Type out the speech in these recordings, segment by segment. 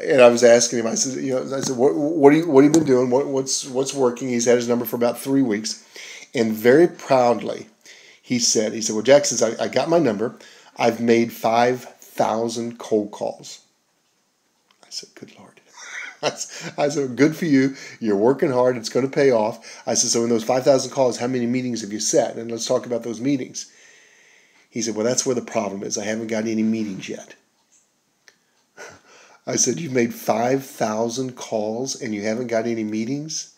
And I was asking him. I said, what have you been doing? What's working? He's had his number for about 3 weeks, and very proudly, he said, well, Jack, since I got my number, I've made 5,000 cold calls. I said, good Lord. I said, good for you. You're working hard. It's going to pay off. I said, so in those 5,000 calls, how many meetings have you set? And let's talk about those meetings. He said, well, that's where the problem is. I haven't got any meetings yet. I said, you've made 5,000 calls and you haven't got any meetings?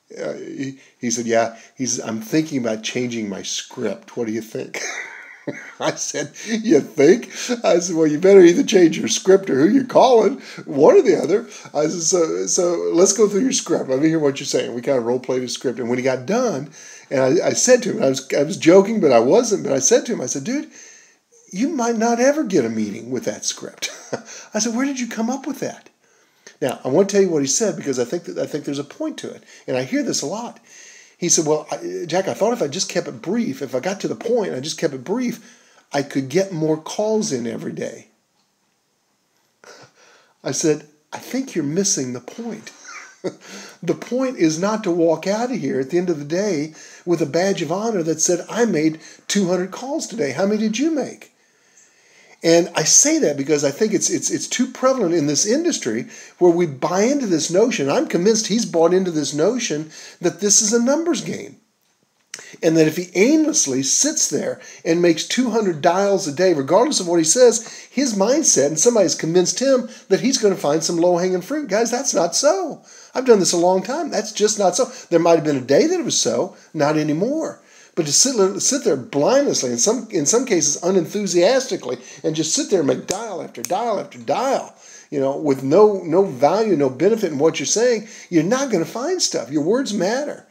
He said, yeah. He said, I'm thinking about changing my script. What do you think? I said, you think? I said, well, you better either change your script or who you're calling, one or the other. I said, so let's go through your script. Let me hear what you're saying. We kind of role-played his script. And when he got done, and I said to him, I was joking, but I wasn't, but I said to him, I said, dude, you might not ever get a meeting with that script. I said, where did you come up with that? Now, I want to tell you what he said because I think there's a point to it. And I hear this a lot. He said, well, Jack, I thought if I just kept it brief, if I got to the point and I just kept it brief, I could get more calls in every day. I said, I think you're missing the point. The point is not to walk out of here at the end of the day with a badge of honor that said, I made 200 calls today. How many did you make? And I say that because I think it's too prevalent in this industry where we buy into this notion. I'm convinced he's bought into this notion that this is a numbers game. And that if he aimlessly sits there and makes 200 dials a day, regardless of what he says, his mindset, and somebody's convinced him that he's going to find some low-hanging fruit. Guys, that's not so. I've done this a long time. That's just not so. There might have been a day that it was so, not anymore. But to sit there blindlessly, in some cases unenthusiastically, and just sit there and make dial after dial after dial, with no value, no benefit in what you're saying, you're not going to find stuff. Your words matter.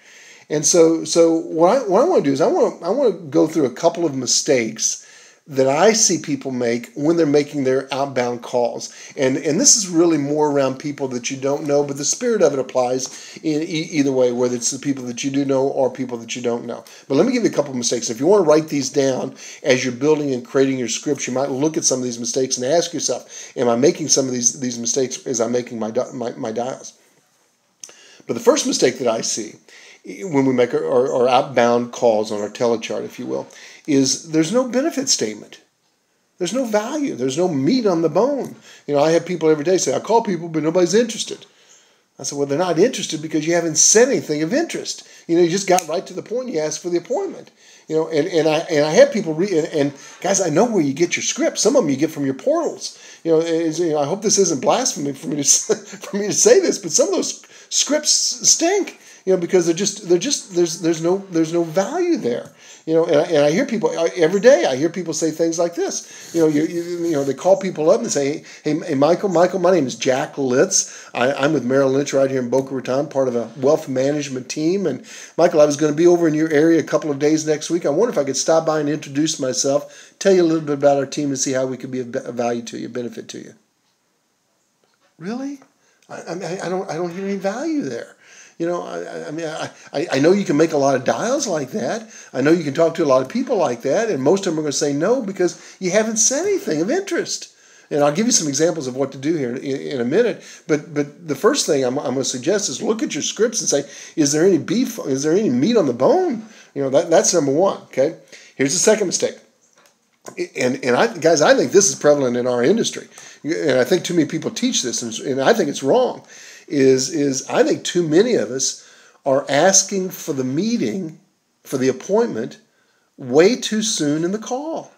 And so what I want to do is I want to go through a couple of mistakes that I see people make when they're making their outbound calls. And this is really more around people that you don't know, but the spirit of it applies in either way, whether it's the people that you do know or people that you don't know. But let me give you a couple of mistakes. If you want to write these down as you're building and creating your scripts, you might look at some of these mistakes and ask yourself, am I making some of these mistakes as I'm making my dials? But the first mistake that I see when we make our outbound calls on our telechart, if you will, is there's no benefit statement. There's no value. There's no meat on the bone. I have people every day say, I call people, but nobody's interested. I said, well, they're not interested because you haven't said anything of interest. You just got right to the point. You asked for the appointment. And I have people and guys, I know where you get your scripts. Some of them you get from your portals. I hope this isn't blasphemy for me to say this, but some of those scripts stink. Because there's no value there. And I hear people every day. I hear people say things like this. They call people up and say, "Hey, Michael, my name is Jack Litz. I'm with Merrill Lynch right here in Boca Raton, part of a wealth management team. And Michael, I was going to be over in your area a couple of days next week. I wonder if I could stop by and introduce myself, tell you a little bit about our team, and see how we could be of value to you, benefit to you." Really? I don't hear any value there. I know you can make a lot of dials like that. I know you can talk to a lot of people like that, and most of them are going to say no because you haven't said anything of interest. And I'll give you some examples of what to do here in a minute. But the first thing I'm going to suggest is look at your scripts and say, is there any beef? Is there any meat on the bone? That's number one. Okay. Here's the second mistake. Guys, I think this is prevalent in our industry, and I think too many people teach this, and I think it's wrong. Is I think too many of us are asking for the meeting, for the appointment, way too soon in the call.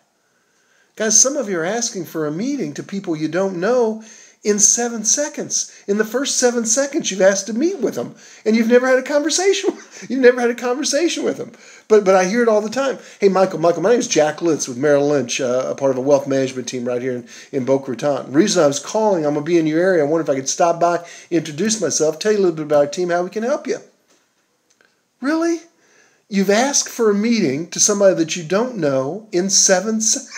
Guys, some of you are asking for a meeting to people you don't know in 7 seconds. In the first 7 seconds, you've asked to meet with them, and you've never had a conversation. You've never had a conversation with them. But I hear it all the time. Hey, Michael, my name is Jack Litz with Merrill Lynch, a part of a wealth management team right here in Boca Raton. The reason I was calling, I'm going to be in your area. I wonder if I could stop by, introduce myself, tell you a little bit about our team, how we can help you. Really? You've asked for a meeting to somebody that you don't know in 7 seconds.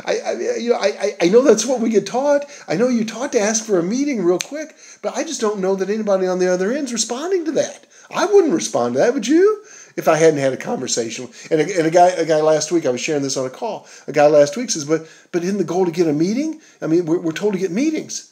I know that's what we get taught. I know you're taught to ask for a meeting real quick, but I just don't know that anybody on the other end is responding to that. I wouldn't respond to that, would you? if I hadn't had a conversation. And a guy last week, I was sharing this on a call. A guy last week says, but isn't the goal to get a meeting? I mean, we're told to get meetings.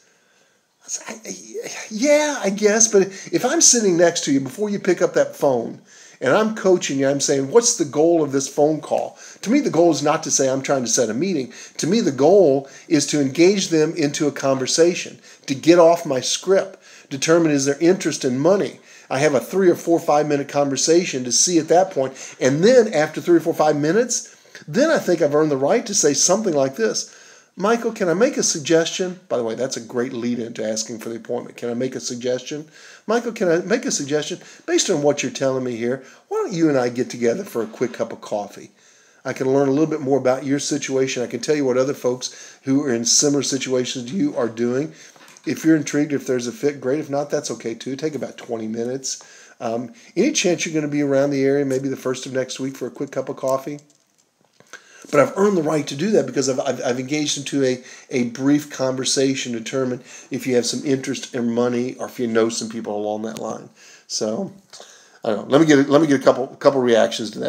Yeah, I guess. But if I'm sitting next to you before you pick up that phone and I'm coaching you, I'm saying, what's the goal of this phone call? To me, the goal is not to say I'm trying to set a meeting. To me, the goal is to engage them into a conversation, to get off my script, determine is their interest in money. I have a 3 or 4 5-minute conversation to see at that point. And then after 3 or 4 5 minutes, then I think I've earned the right to say something like this. Michael, can I make a suggestion? By the way, that's a great lead-in to asking for the appointment. Can I make a suggestion? Michael, can I make a suggestion? Based on what you're telling me here, why don't you and I get together for a quick cup of coffee? I can learn a little bit more about your situation. I can tell you what other folks who are in similar situations to you are doing. If you're intrigued, if there's a fit, great. If not, that's okay too. Take about 20 minutes. Any chance you're going to be around the area, maybe the first of next week for a quick cup of coffee? But I've earned the right to do that because I've engaged into a brief conversation to determine if you have some interest in money or if you know some people along that line. So, I don't know. Let me get a couple reactions to that.